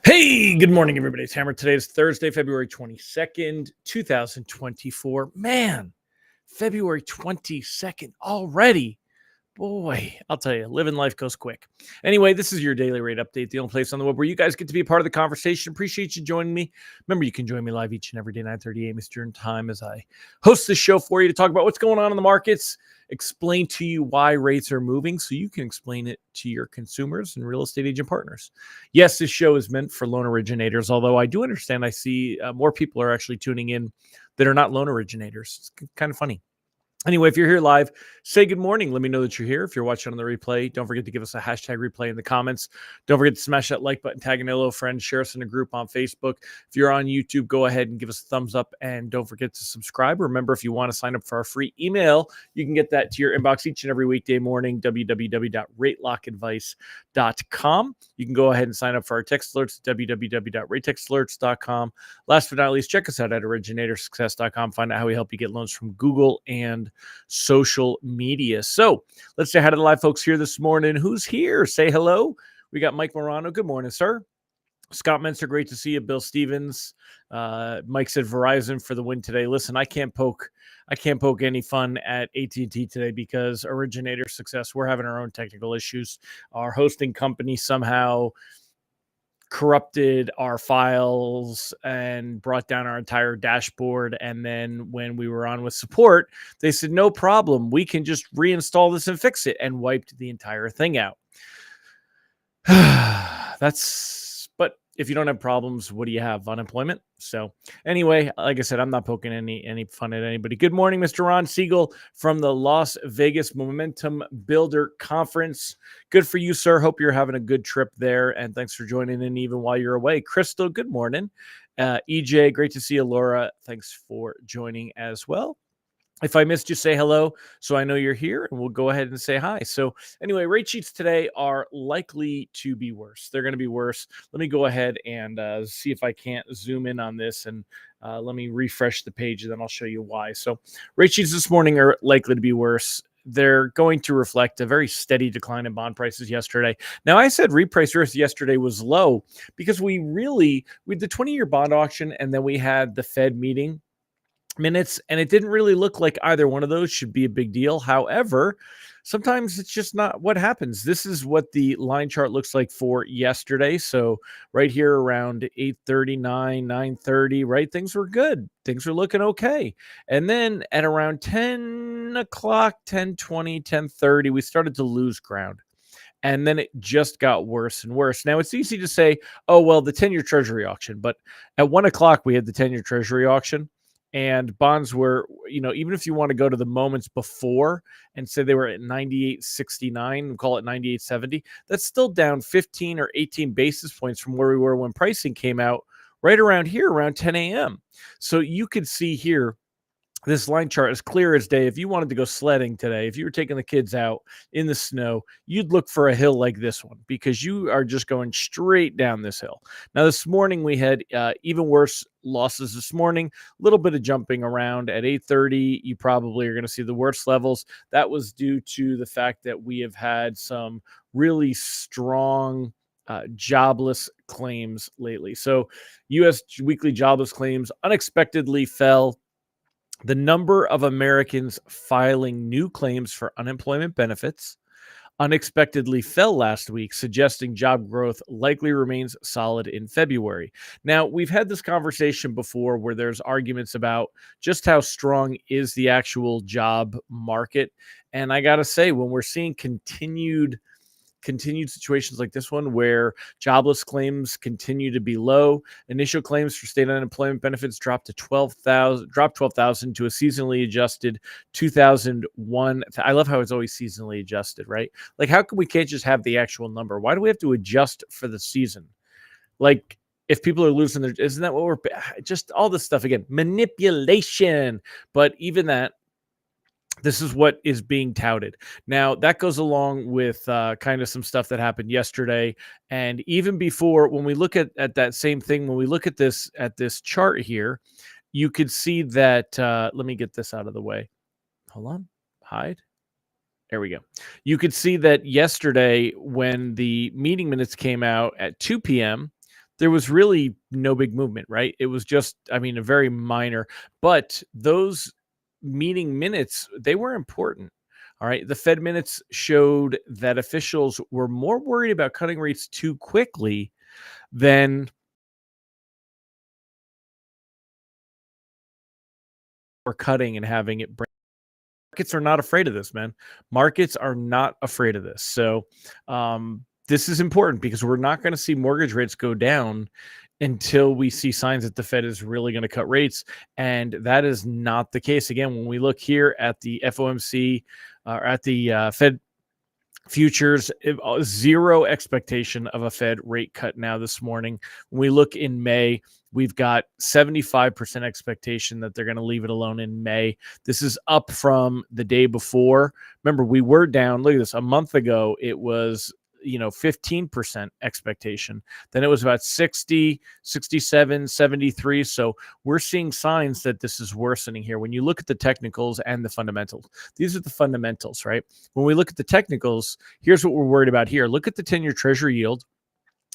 Hey, good morning, everybody. It's Hammer. Today is Thursday, February 22nd, 2024. Man, February 22nd already. Boy, I'll tell you, living life goes quick. Anyway, this is your daily rate update, the only place on the web where you guys get to be a part of the conversation. Appreciate you joining me. Remember, you can join me live each and every day, 9:30 a.m. Eastern Time, as I host this show for you to talk about what's going on in the markets, explain to you why rates are moving so you can explain it to your consumers and real estate agent partners. Yes, this show is meant for loan originators, although I do understand I see more people are actually tuning in that are not loan originators. It's kind of funny. Anyway, if you're here live, say good morning. Let me know that you're here. If you're watching on the replay, don't forget to give us a hashtag replay in the comments. Don't forget to smash that like button, tag a fellow friend, share us in a group on Facebook. If you're on YouTube, go ahead and give us a thumbs up, and don't forget to subscribe. Remember, if you want to sign up for our free email, you can get that to your inbox each and every weekday morning, www.ratelockedvice.com. You can go ahead and sign up for our text alerts, www.ratetextalerts.com. Last but not least, check us out at originatorssuccess.com. Find out how we help you get loans from Google and social media. So let's say hi to the live folks here this morning. Who's here? Say hello. We got Mike Morano. Good morning, sir. Scott Menster, great to see you. Bill Stevens. Mike said Verizon for the win today. Listen, I can't poke any fun at AT&T today because Originator Success, we're having our own technical issues. Our hosting company somehow corrupted our files and brought down our entire dashboard. And then when we were on with support, they said, no problem. We can just reinstall this and fix it, and wiped the entire thing out. But if you don't have problems, what do you have? Unemployment. So anyway, like I said, I'm not poking any fun at anybody. Good morning, Mr. Ron Siegel from the Las Vegas Momentum Builder Conference. Good for you, sir. Hope you're having a good trip there, and thanks for joining in even while you're away. Crystal, good morning. EJ, great to see you. Laura, thanks for joining as well. If I missed you, say hello so I know you're here, and we'll go ahead and say hi. So anyway, rate sheets today are likely to be worse. They're going to be worse. Let me go ahead and see if I can't zoom in on this, and let me refresh the page, and then I'll show you why. So rate sheets this morning are likely to be worse. They're going to reflect a very steady decline in bond prices yesterday. Now, I said reprice risk yesterday was low because we the 20-year bond auction, and then we had the Fed meeting minutes, and it didn't really look like either one of those should be a big deal. However, sometimes it's just not what happens. This is what the line chart looks like for yesterday. So right here around 8:39, 9:30, right? Things were good. Things were looking okay. And then at around 10 o'clock, 10:20, 10:30, we started to lose ground. And then it just got worse and worse. Now, it's easy to say, oh, well, the 10-year Treasury auction. But at 1 o'clock, we had the 10-year Treasury auction. And bonds were, even if you want to go to the moments before and say they were at 98.69, and call it 98.70, that's still down 15 or 18 basis points from where we were when pricing came out right around here, around 10 a.m. So you could see here, this line chart is clear as day. If you wanted to go sledding today, if you were taking the kids out in the snow, you'd look for a hill like this one because you are just going straight down this hill. Now, this morning we had even worse losses this morning, a little bit of jumping around at 8:30. You probably are going to see the worst levels. That was due to the fact that we have had some really strong jobless claims lately. So U.S. weekly jobless claims unexpectedly fell. The number of Americans filing new claims for unemployment benefits unexpectedly fell last week, suggesting job growth likely remains solid in February. Now, we've had this conversation before where there's arguments about just how strong is the actual job market. And I got to say, when we're seeing continued situations like this one where jobless claims continue to be low. Initial claims for state unemployment benefits dropped 12,000 to a seasonally adjusted 2001. I love how it's always seasonally adjusted, right? Like, how come we can't just have the actual number? Why do we have to adjust for the season? Like, if people are losing their, isn't that what we're just all this stuff again, manipulation. But even that, this is what is being touted. Now, that goes along with kind of some stuff that happened yesterday. And even before, when we look at that same thing, when we look at this chart here, you could see that, let me get this out of the way. Hold on, hide. There we go. You could see that yesterday when the meeting minutes came out at 2 p.m., there was really no big movement, right? It was just, I mean, a very minor, but those meeting minutes, they were important. All right. The Fed minutes showed that officials were more worried about cutting rates too quickly than or cutting and having it break. Markets are not afraid of this, man. Markets are not afraid of this. So this is important because we're not going to see mortgage rates go down until we see signs that the Fed is really going to cut rates. And that is not the case. Again, when we look here at the FOMC or at the Fed futures, zero expectation of a Fed rate cut now this morning. When we look in May, we've got 75% expectation that they're going to leave it alone in May. This is up from the day before. Remember, we were down, look at this, a month ago, it was 15% expectation. Then it was about 60, 67, 73. So we're seeing signs that this is worsening here. When you look at the technicals and the fundamentals, these are the fundamentals, right? When we look at the technicals, here's what we're worried about here. Look at the 10-year treasury yield.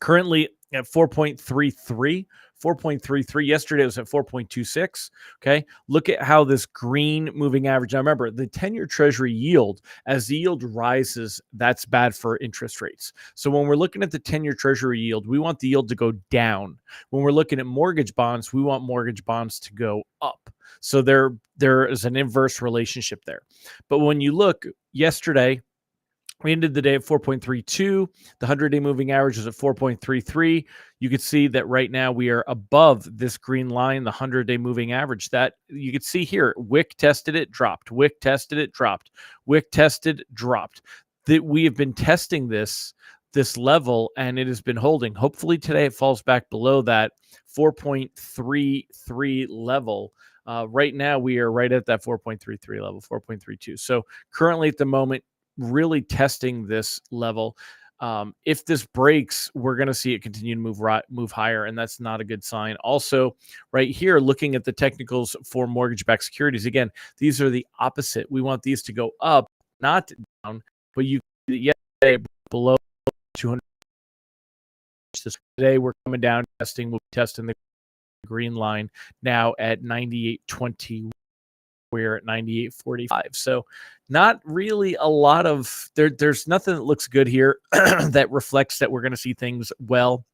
Currently at 4.33. 4.33. Yesterday it was at 4.26. Okay. Look at how this green moving average. Now remember, the 10-year treasury yield, as the yield rises, that's bad for interest rates. So when we're looking at the 10-year treasury yield, we want the yield to go down. When we're looking at mortgage bonds, we want mortgage bonds to go up. So there is an inverse relationship there. But when you look yesterday, we ended the day at 4.32. The 100-day moving average is at 4.33. You could see that right now we are above this green line, the 100-day moving average. That you could see here, Wick tested it, dropped. Wick tested it, dropped. Wick tested, dropped. That we have been testing this level, and it has been holding. Hopefully today it falls back below that 4.33 level. Right now we are right at that 4.33 level, 4.32. So currently at the moment, really testing this level. If this breaks, we're going to see it continue to move higher, and that's not a good sign. Also, right here, looking at the technicals for mortgage-backed securities, again, these are the opposite. We want these to go up, not down, but you yesterday below 200. Today we're coming down testing. We'll be testing the green line now at 98.20. We're at 98.45. So not really a lot of there's nothing that looks good here that reflects that we're going to see things well.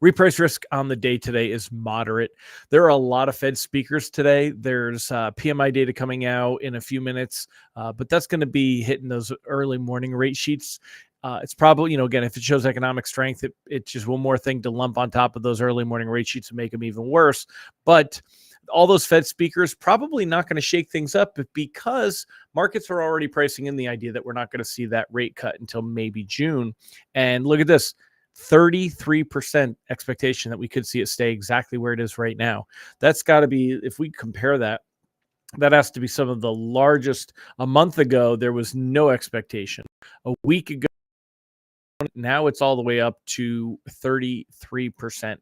Reprice risk on the day today is moderate. There are a lot of Fed speakers today. There's PMI data coming out in a few minutes, but that's going to be hitting those early morning rate sheets. It's probably, again, if it shows economic strength, it's just one more thing to lump on top of those early morning rate sheets and make them even worse. But all those Fed speakers probably not going to shake things up because markets are already pricing in the idea that we're not going to see that rate cut until maybe June. And look at this, 33% expectation that we could see it stay exactly where it is right now. That's got to be, if we compare that, that has to be some of the largest. A month ago, there was no expectation. A week ago, now it's all the way up to 33%.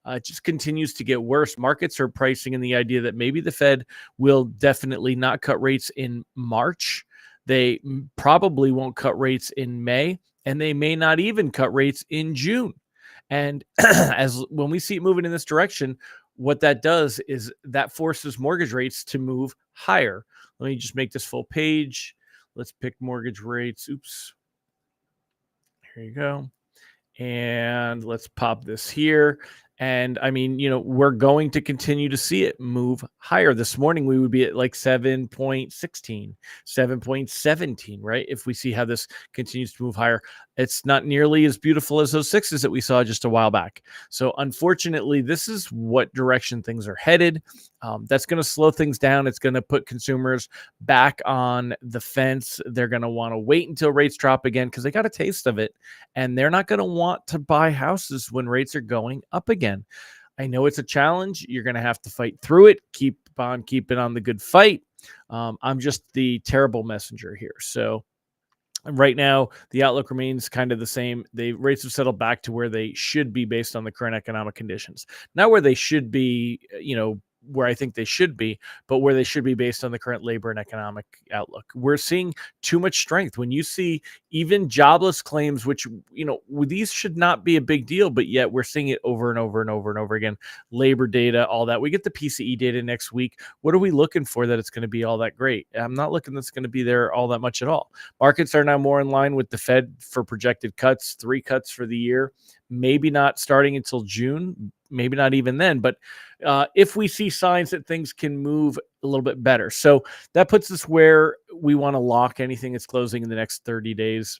It just continues to get worse. Markets are pricing in the idea that maybe the Fed will definitely not cut rates in March. They probably won't cut rates in May, and they may not even cut rates in June. And when we see it moving in this direction, what that does is that forces mortgage rates to move higher. Let me just make this full page. Let's pick mortgage rates. Oops. Here you go. And let's pop this here. And I mean, we're going to continue to see it move higher. This morning, we would be at like 7.16, 7.17, right? If we see how this continues to move higher, it's not nearly as beautiful as those sixes that we saw just a while back. So unfortunately, this is what direction things are headed. That's going to slow things down. It's going to put consumers back on the fence. They're going to want to wait until rates drop again because they got a taste of it. And they're not going to want to buy houses when rates are going up again. I know it's a challenge. You're going to have to fight through it. Keep on keeping on the good fight. I'm just the terrible messenger here. So right now, the outlook remains kind of the same. The rates have settled back to where they should be based on the current economic conditions. Not where they should be, where I think they should be, but where they should be based on the current labor and economic outlook. We're seeing too much strength. When you see even jobless claims, which, these should not be a big deal, but yet we're seeing it over and over and over and over again. Labor data, all that. We get the PCE data next week. What are we looking for that it's going to be all that great? I'm not looking that's going to be there all that much at all. Markets are now more in line with the Fed for projected cuts, 3 cuts for the year, maybe not starting until June, maybe not even then, but if we see signs that things can move a little bit better. So that puts us where we want to lock anything that's closing in the next 30 days.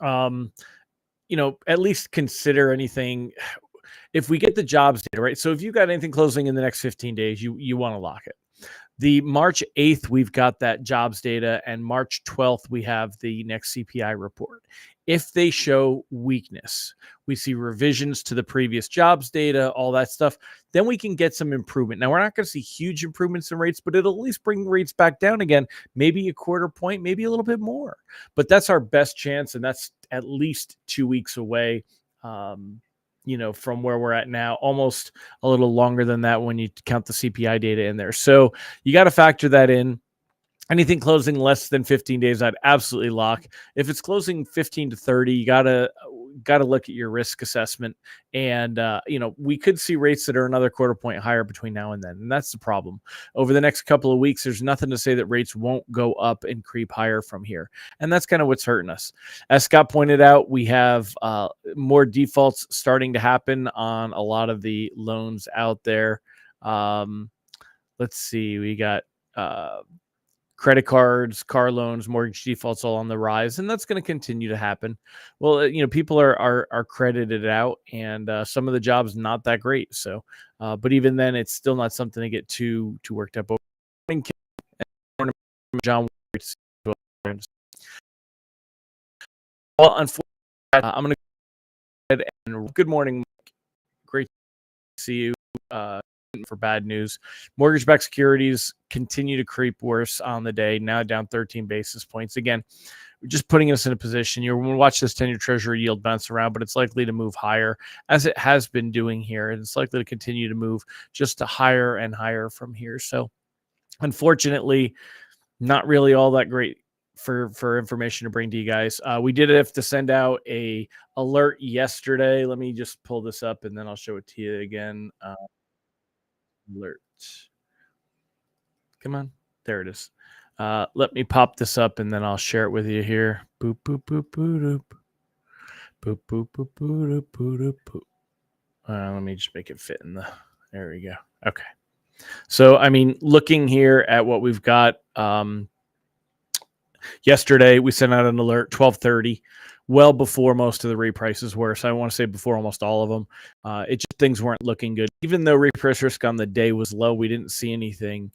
At least consider anything. If we get the jobs data, right? So if you got anything closing in the next 15 days, you want to lock it. The March 8th, we've got that jobs data, and March 12th, we have the next CPI report. If they show weakness, we see revisions to the previous jobs data, all that stuff, then we can get some improvement. Now, we're not going to see huge improvements in rates, but it'll at least bring rates back down again, maybe a quarter point, maybe a little bit more. But that's our best chance, and that's at least 2 weeks away. From where we're at now, almost a little longer than that when you count the CPI data in there. So you got to factor that in. Anything closing less than 15 days, I'd absolutely lock. If it's closing 15 to 30, you gotta look at your risk assessment. And we could see rates that are another quarter point higher between now and then, and that's the problem. Over the next couple of weeks, there's nothing to say that rates won't go up and creep higher from here, and that's kind of what's hurting us. As Scott pointed out, we have more defaults starting to happen on a lot of the loans out there. Let's see, we got credit cards, car loans, mortgage defaults all on the rise, and that's going to continue to happen. Well, people are credited out, and some of the jobs not that great. So, but even then, it's still not something to get too worked up over. John, well, unfortunately, I'm going to go ahead and good morning, Mike. Great to see you. For bad news, mortgage-backed securities continue to creep worse on the day, now down 13 basis points. Again, just putting us in a position, you're going to watch this 10-year treasury yield bounce around, but it's likely to move higher as it has been doing here. And it's likely to continue to move just to higher and higher from here. So unfortunately, not really all that great for information to bring to you guys. We did have to send out a alert yesterday. Let me just pull this up and then I'll show it to you again. Alert. Come on. There it is. Let me pop this up and then I'll share it with you here. Boop, boop, boop, boop, boop. Boop, boop, boop, boop, boop, boop. Let me just make it fit in the, there we go. Okay. So, looking here at what we've got, yesterday we sent out an alert, 12:30. Well before most of the reprices were. So I want to say before almost all of them. Things weren't looking good. Even though reprice risk on the day was low, we didn't see anything.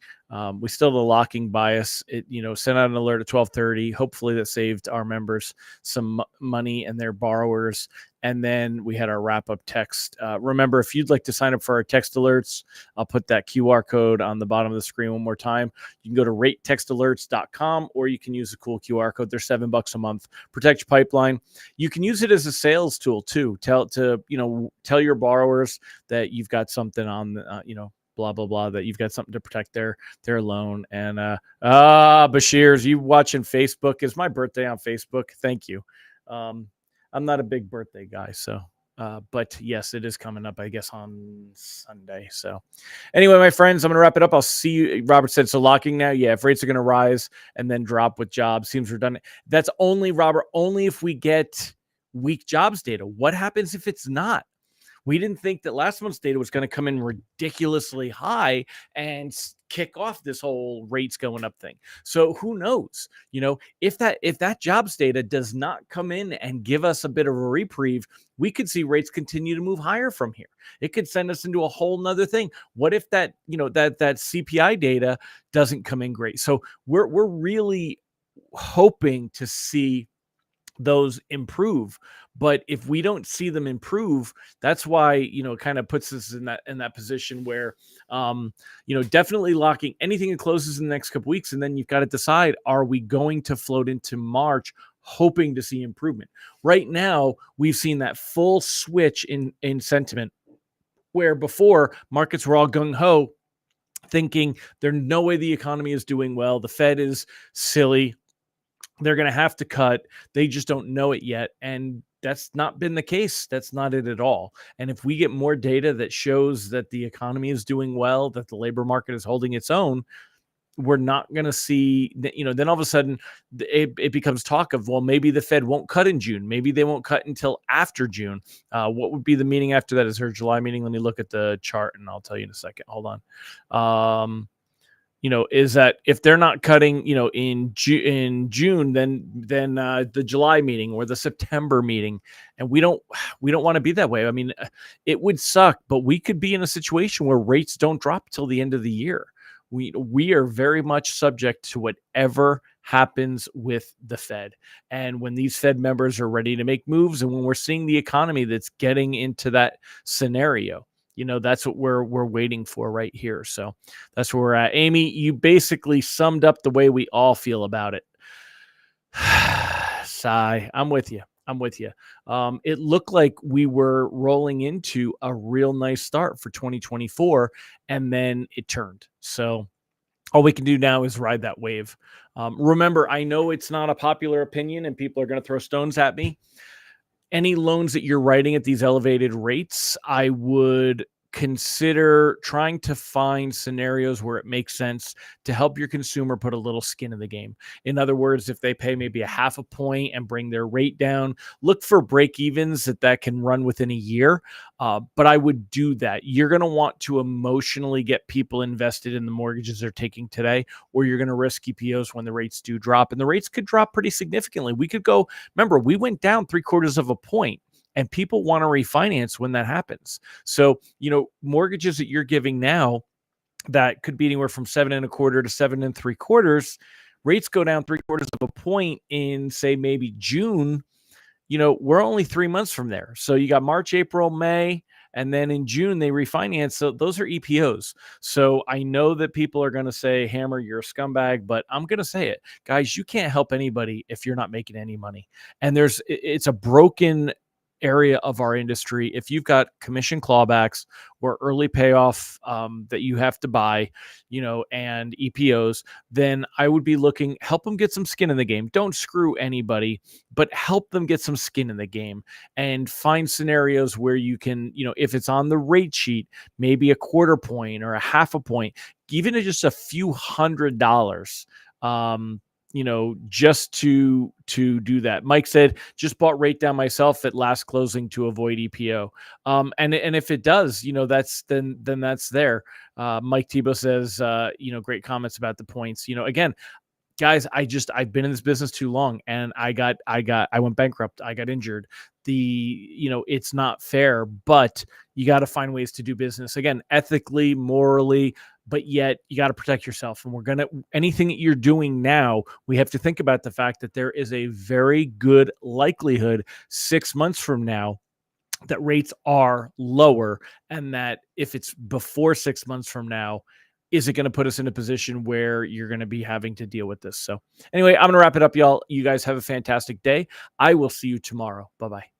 We still had a locking bias. It, sent out an alert at 12:30. Hopefully that saved our members some money and their borrowers. And then we had our wrap-up text. Remember, if you'd like to sign up for our text alerts, I'll put that QR code on the bottom of the screen one more time. You can go to ratetextalerts.com, or you can use the cool QR code. They're $7 a month. Protect your pipeline. You can use it as a sales tool too. Tell your borrowers that you've got something on, blah, blah, blah, that you've got something to protect their loan. And Bashir's, you watching Facebook? Is my birthday on Facebook? Thank you. I'm not a big birthday guy, so but yes, it is coming up, I guess, on Sunday. So anyway, my friends, I'm going to wrap it up. I'll see you. Robert said, so locking now. Yeah, if rates are going to rise and then drop with jobs, seems redundant. That's only, Robert, only if we get weak jobs data. What happens if it's not? We didn't think that last month's data was going to come in ridiculously high and kick off this whole rates going up thing. So who knows? If that jobs data does not come in and give us a bit of a reprieve, we could see rates continue to move higher from here. It could send us into a whole nother thing. What if that CPI data doesn't come in great? So we're really hoping to see those improve, but if we don't see them improve, that's why it kind of puts us in that position where definitely locking anything that closes in the next couple weeks, and then you've got to decide, are we going to float into March hoping to see improvement? Right now we've seen that full switch in sentiment, where before markets were all gung-ho thinking there's no way the economy is doing well. The Fed is silly. They're going to have to cut. They just don't know it yet. And that's not been the case. That's not it at all. And if we get more data that shows that the economy is doing well, that the labor market is holding its own, we're not going to see, then all of a sudden it becomes talk of, well, maybe the Fed won't cut in June. Maybe they won't cut until after June. What would be the meeting after that? Is there a July meeting? Let me look at the chart and I'll tell you in a second. Hold on. Is that if they're not cutting, in June, then the July meeting or the September meeting, and we don't want to be that way. I mean, it would suck, but we could be in a situation where rates don't drop till the end of the year. We are very much subject to whatever happens with the Fed. And when these Fed members are ready to make moves, and when we're seeing the economy that's getting into that scenario, that's what we're waiting for right here. So that's where we're at. Amy, you basically summed up the way we all feel about it. Sigh. I'm with you. It looked like we were rolling into a real nice start for 2024, and then it turned. So all we can do now is ride that wave. Remember, I know it's not a popular opinion and people are going to throw stones at me. Any loans that you're writing at these elevated rates, I would consider trying to find scenarios where it makes sense to help your consumer put a little skin in the game. In other words, if they pay maybe a half a point and bring their rate down, look for break evens that can run within a year. But I would do that. You're going to want to emotionally get people invested in the mortgages they're taking today, or you're going to risk EPOs when the rates do drop. And the rates could drop pretty significantly. We could go, remember, we went down 0.75 of a point. And people want to refinance when that happens. So, mortgages that you're giving now that could be anywhere from 7.25 to 7.75, rates go down 0.75 of a point in, say, maybe June. We're only 3 months from there. So you got March, April, May, and then in June they refinance. So those are EPOs. So I know that people are going to say, Hammer, you're a scumbag, but I'm going to say it. Guys, you can't help anybody if you're not making any money. And it's a broken area of our industry. If you've got commission clawbacks or early payoff that you have to buy, and EPOs, then I would be looking, help them get some skin in the game. Don't screw anybody, but help them get some skin in the game and find scenarios where you can, if it's on the rate sheet, maybe a 0.25 point or a half a point, even just a few $100, just to do that. Mike said, just bought rate down myself at last closing to avoid EPO. And if it does, that's then that's there. Mike Tebow says, great comments about the points. Again, guys, I've been in this business too long, and I went bankrupt. I got injured. It's not fair, but you got to find ways to do business, again, ethically, morally, but yet you got to protect yourself. And anything that you're doing now, we have to think about the fact that there is a very good likelihood 6 months from now that rates are lower, and that if it's before 6 months from now, is it going to put us in a position where you're going to be having to deal with this? So anyway, I'm going to wrap it up, y'all. You guys have a fantastic day. I will see you tomorrow. Bye-bye.